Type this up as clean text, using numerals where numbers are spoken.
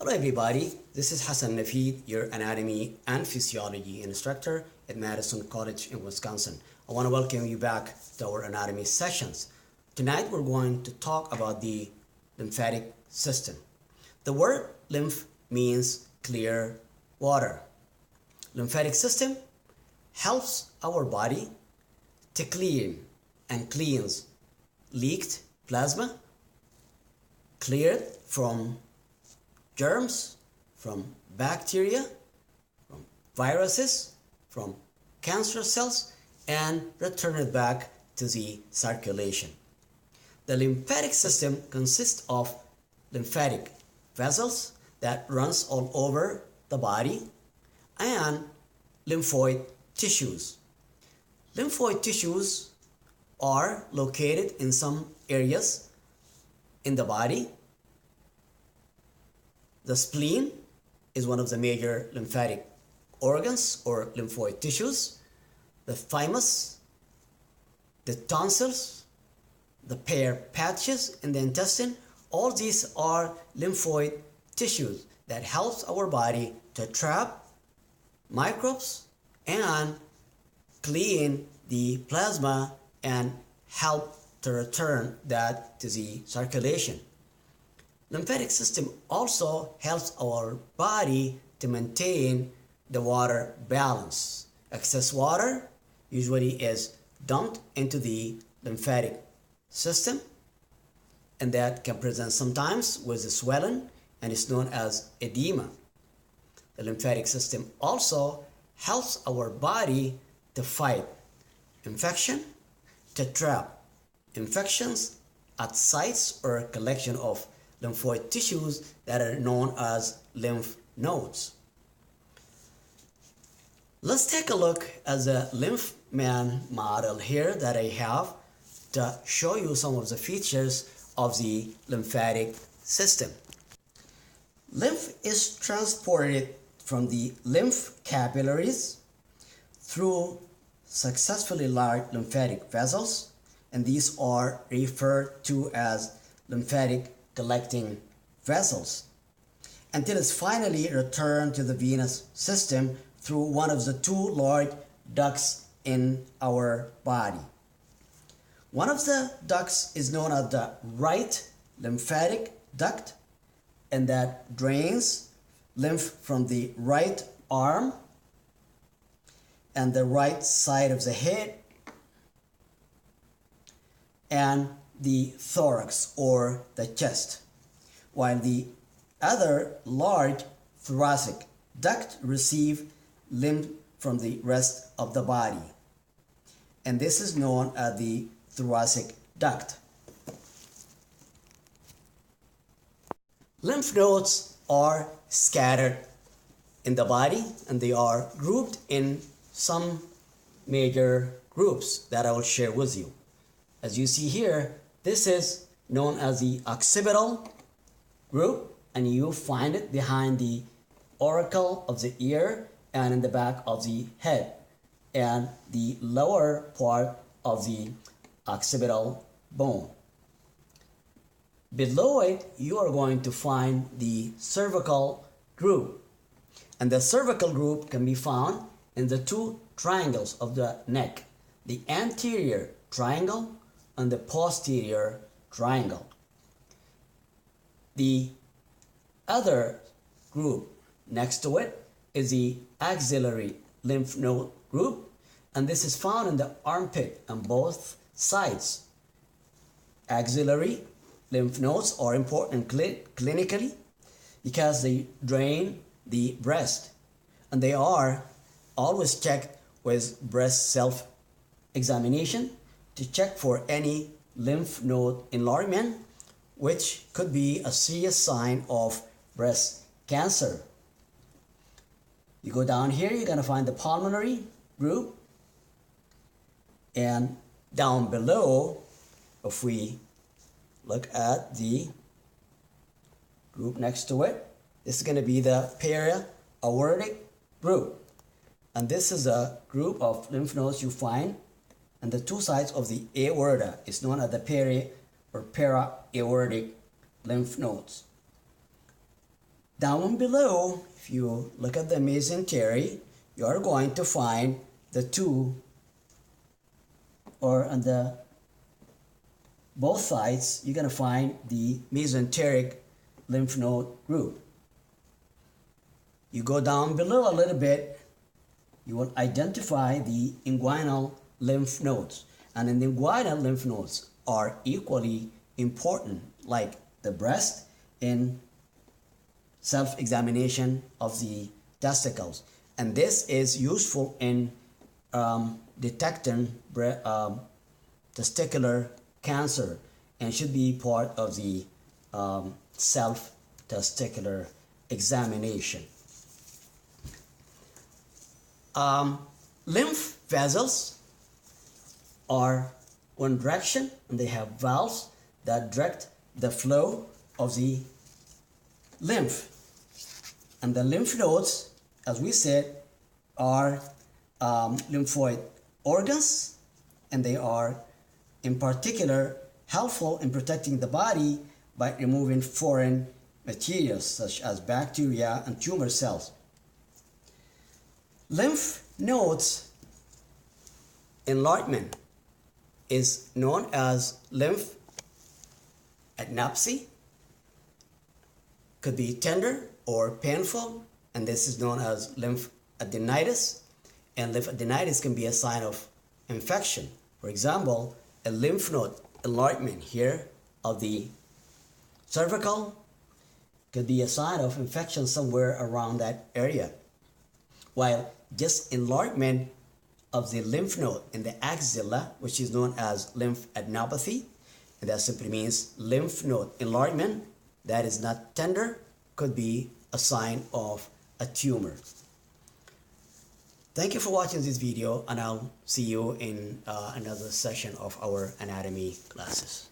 Hello everybody, this is Hassan Nafid, your anatomy and physiology instructor at Madison College in Wisconsin. I want to welcome you back to our anatomy sessions. Tonight we're going to talk about the lymphatic system. The word lymph means clear water. Lymphatic system helps our body to clean and cleanse leaked plasma, cleared from germs, from bacteria, from viruses, from cancer cells, and return it back to the circulation. The lymphatic system consists of lymphatic vessels that runs all over the body and lymphoid tissues. Lymphoid tissues are located in some areas in the body. The spleen is one of the major lymphatic organs or lymphoid tissues. The thymus, the tonsils, the pear patches in the intestine, all these are lymphoid tissues that helps our body to trap microbes and clean the plasma and help to return that to the circulation. Lymphatic system also helps our body to maintain the water balance. Excess water usually is dumped into the lymphatic system, and that can present sometimes with a swelling and is known as edema. The lymphatic system also helps our body to fight infection, to trap infections at sites or collection of lymphoid tissues that are known as lymph nodes. Let's take a look at the lymph man model here that I have to show you some of the features of the lymphatic system. Lymph is transported from the lymph capillaries through successfully large lymphatic vessels, and these are referred to as lymphatic collecting vessels until it's finally returned to the venous system through one of the two large ducts in our body. One of the ducts is known as the right lymphatic duct, and that drains lymph from the right arm and the right side of the head and the thorax or the chest, while the other large thoracic duct receive lymph from the rest of the body, and this is known as the thoracic duct. Lymph nodes are scattered in the body, and they are grouped in some major groups that I will share with you. As you see here, this is known as the occipital group, and you find it behind the auricle of the ear and in the back of the head and the lower part of the occipital bone. Below it, you are going to find the cervical group, and the cervical group can be found in the two triangles of the neck, the anterior triangle and the posterior triangle. The other group next to it is the axillary lymph node group, and this is found in the armpit on both sides. Axillary lymph nodes are important clinically because they drain the breast, and they are always checked with breast self-examination to check for any lymph node enlargement, which could be a serious sign of breast cancer. You go down here, you're going to find the pulmonary group, and down below, if we look at the group next to it, this is going to be the para-aortic group, and this is a group of lymph nodes you find and the two sides of the aorta is known as the para-aortic lymph nodes. Down below, if you look at the mesentery, you are going to find the two, or on the both sides, you're going to find the mesenteric lymph node group. You go down below a little bit, you will identify the inguinal lymph nodes. And the inguinal lymph nodes are equally important, like the breast, in self-examination of the testicles. And this is useful in detecting testicular cancer and should be part of the self-testicular examination. Lymph vessels are one direction, and they have valves that direct the flow of the lymph. And the lymph nodes, as we said, are lymphoid organs, and they are in particular helpful in protecting the body by removing foreign materials such as bacteria and tumor cells. Lymph nodes enlargement is known as lymph adenopathy. Could be tender or painful, and this is known as lymph adenitis. And lymph adenitis can be a sign of infection. For example, a lymph node enlargement here of the cervical could be a sign of infection somewhere around that area. While just enlargement of the lymph node in the axilla, which is known as lymph adenopathy, and that simply means lymph node enlargement that is not tender, could be a sign of a tumor. Thank you for watching this video, and I'll see you in another session of our anatomy classes.